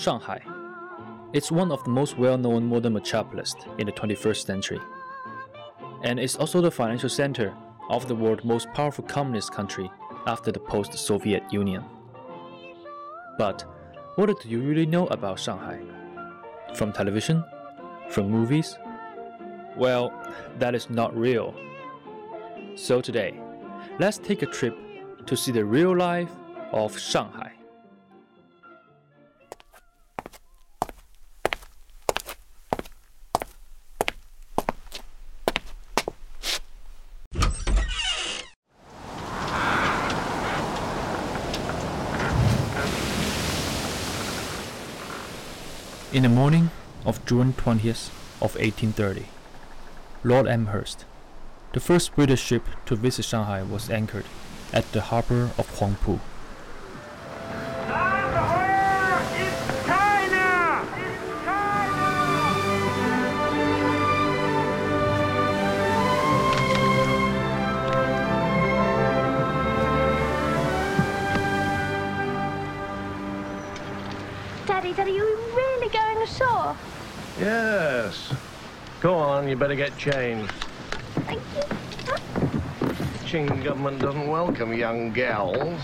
Shanghai. It's one of the most well-known modern metropolis in the 21st century, and it's also the financial center of the world's most powerful communist country after the post-Soviet Union. But what do you really know about Shanghai? From television? From movies? Well, that is not real. So today, let's take a trip to see the real life of Shanghai. In the morning of June 20th of 1830, Lord Amherst, the first British ship to visit Shanghai, was anchored at the harbor of Huangpu. Daddy, you really going ashore? Yes. Go on, you better get changed. Thank you. The Qing government doesn't welcome young gals.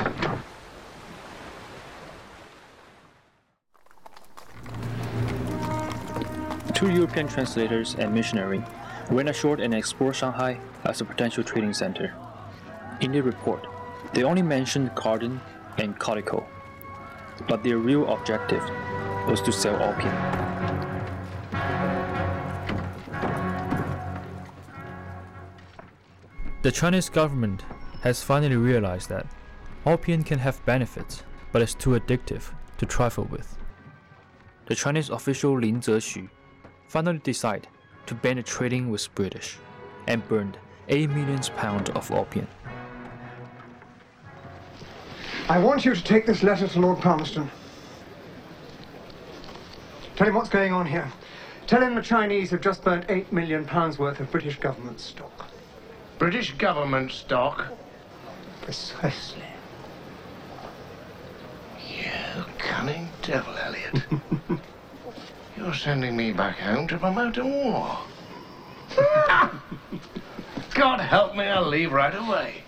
Two European translators and missionaries went ashore and explored Shanghai as a potential trading center. In their report, they only mentioned cotton and calico, but their real objective was to sell opium. The Chinese government has finally realized that opium can have benefits, but it's too addictive to trifle with. The Chinese official Lin Zexu finally decided to ban the trading with British and burned 8 million pounds of opium. I want you to take this letter to Lord Palmerston. Tell him what's going on here. Tell him the Chinese have just burnt 8 million pounds worth of British government stock. British government stock? Precisely. You cunning devil, Elliot. You're sending me back home to promote a war. God help me, I'll leave right away.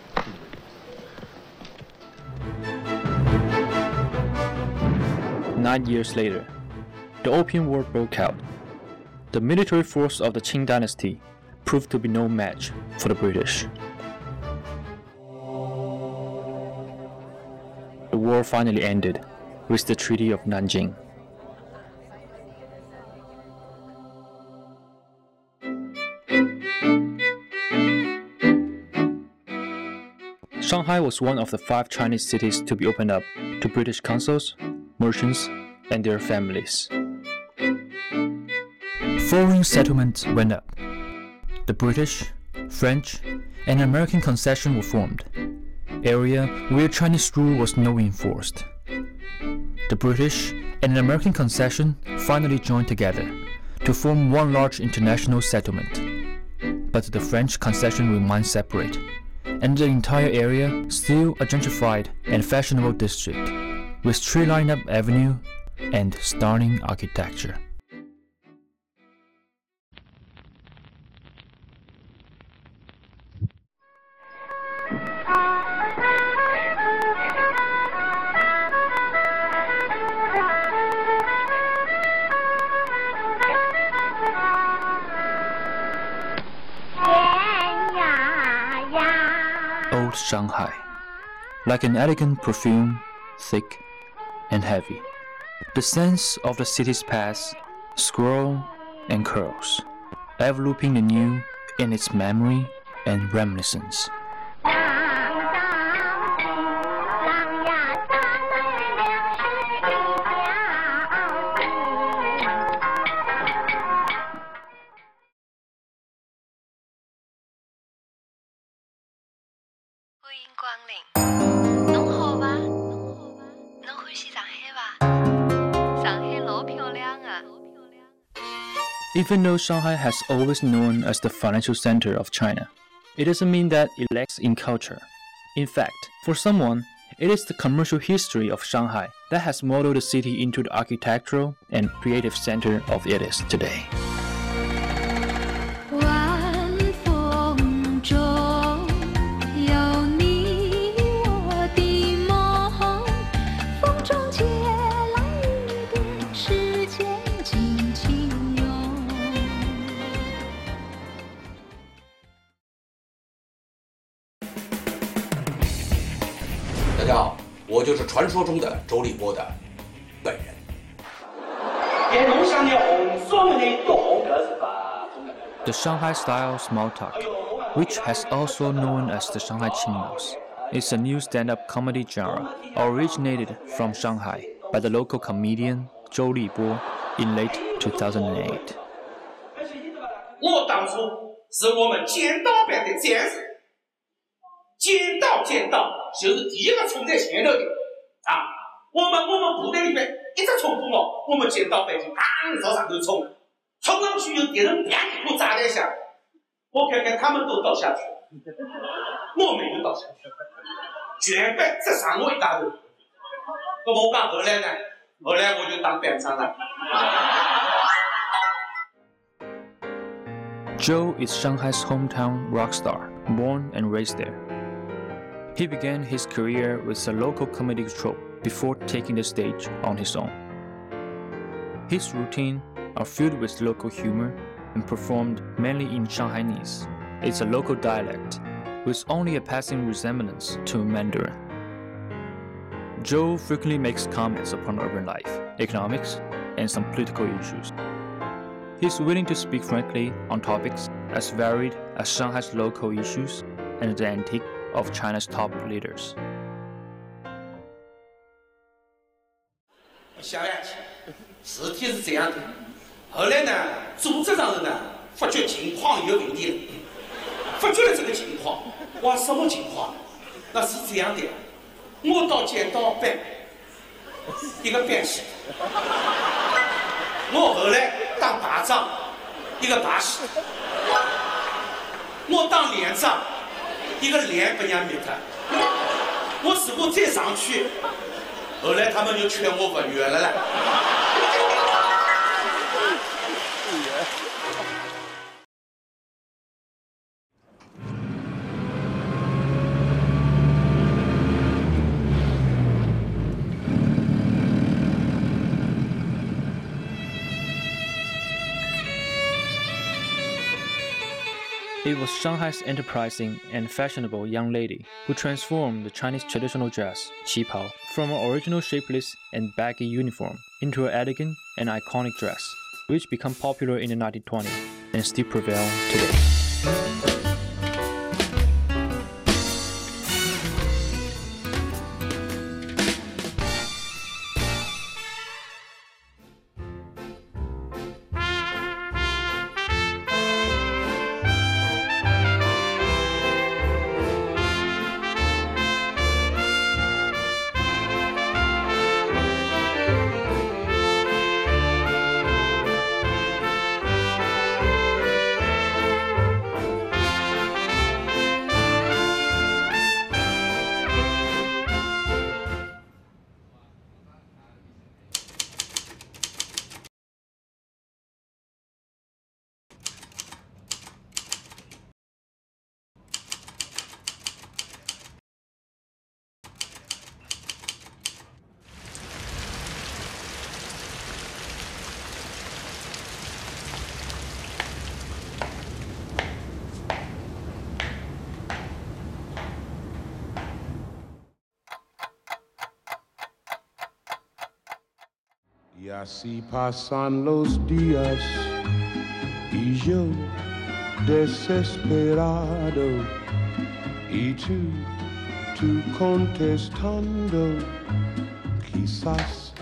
Nine years later, the Opium War broke out. The military force of the Qing dynasty proved to be no match for the British. The war finally ended with the Treaty of Nanjing. Shanghai was one of the 5 Chinese cities to be opened up to British consuls, merchants, and their families. Foreign settlements went up. The British, French, and American concession were formed, area where Chinese rule was not enforced. The British and the American concession finally joined together to form one large international settlement. But the French concession remained separate, and the entire area still a gentrified and fashionable district, with tree-lined-up avenue and stunning architecture. Old Shanghai, like an elegant perfume, thick and heavy. The sense of the city's past swirls and curls, enveloping the new in its memory and reminiscence. Even though Shanghai has always known as the financial center of China, it doesn't mean that it lacks in culture. In fact, for someone It is the commercial history of Shanghai that has molded the city into the architectural and creative center of it is today. 晚风中有你我的梦，风中借来一点时间尽情用。大家好，我就是传说中的周立波的本人。 The Shanghai-style small talk, which has also known as the Shanghai Qingmouse, is a new stand-up comedy genre originated from Shanghai by the local comedian Zhou Libo in late 2008. 我当初是我们剑道班的战士，剑道就是第一个冲在前头的啊！我们部队里面一直冲锋哦，我们剑道班就刚朝上头冲，冲上去有敌人啪一颗炸弹下，我看看他们都倒下去，我没有倒下去，全班只上我一大头。那么我讲后来呢？后来我就当班长了。 Zhou is Shanghai's hometown rock star, born and raised there. He began his career with a local comedic troupe before taking the stage on his own. His routines are filled with local humor and performed mainly in Shanghainese. It's a local dialect with only a passing resemblance to Mandarin. Zhou frequently makes comments upon urban life, economics, and some political issues. He's willing to speak frankly on topics as varied as Shanghai's local issues and the antique of China's top leaders. 想来事体是这样的，后来呢，组织上人呢发觉情况有问题了，发觉了这个情况，哇，什么情况？那是这样的，我到剑道班一个班系，我后来当大长一个大系，我当连长一个连不让灭他，我如果再上去。 后来他们就劝我不约了啦。It was Shanghai's enterprising and fashionable young lady who transformed the Chinese traditional dress, qipao, from an original shapeless and baggy uniform into an elegant and iconic dress, which became popular in the 1920s and still prevail today. Y así pasan los días y yo desesperado y tú contestando quizás